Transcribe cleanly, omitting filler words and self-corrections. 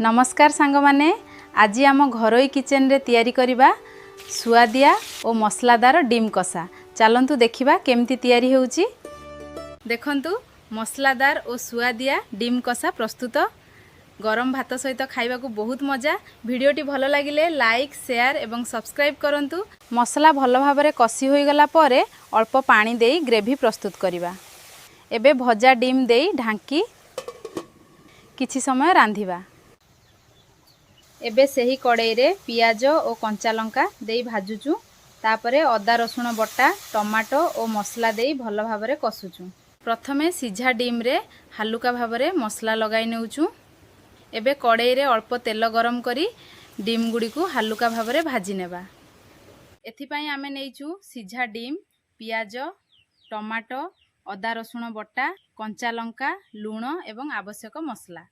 नमस्कार सांग माने आज आम घरोई किचन रे तैयारी करिबा सुआदिया और मसलादार डिम कषा। चलंतु देखिबा केमती तैयारी होउची। देखंतु मसलादार और सुआदिया डिम कषा प्रस्तुत। गरम भात सहित खाइबा को बहुत मजा। वीडियोटी भल लागिले लाइक शेयर एवं सब्सक्राइब करंतु। मसला भल भाबरे कषि होई गला परे अल्प पानी देई ग्रेवी प्रस्तुत करिबा। एबे भजा डिम देई ढांकी किछि समय रांधिबा। एबे सही कड़ाई रे पियाज और कंचा लंका देई भाजुचु। तापरे अदा रसुण बटा टमाटो और मसला देई भल भाबरे कसुचु। प्रथमे सिझा डिम रे हालुका भाबरे मसला लगाई नेउचु। एबे कड़ाई रे अल्प तेल गरम करी डिम गुडी को हालुका भाबरे भाजी नेबा। एथिपाई आमे नेइचु सिझा डिम, पियाज, टमाटो, अदा रसुण बटा, कंचा लंका, लूण एवं आवश्यक मसला।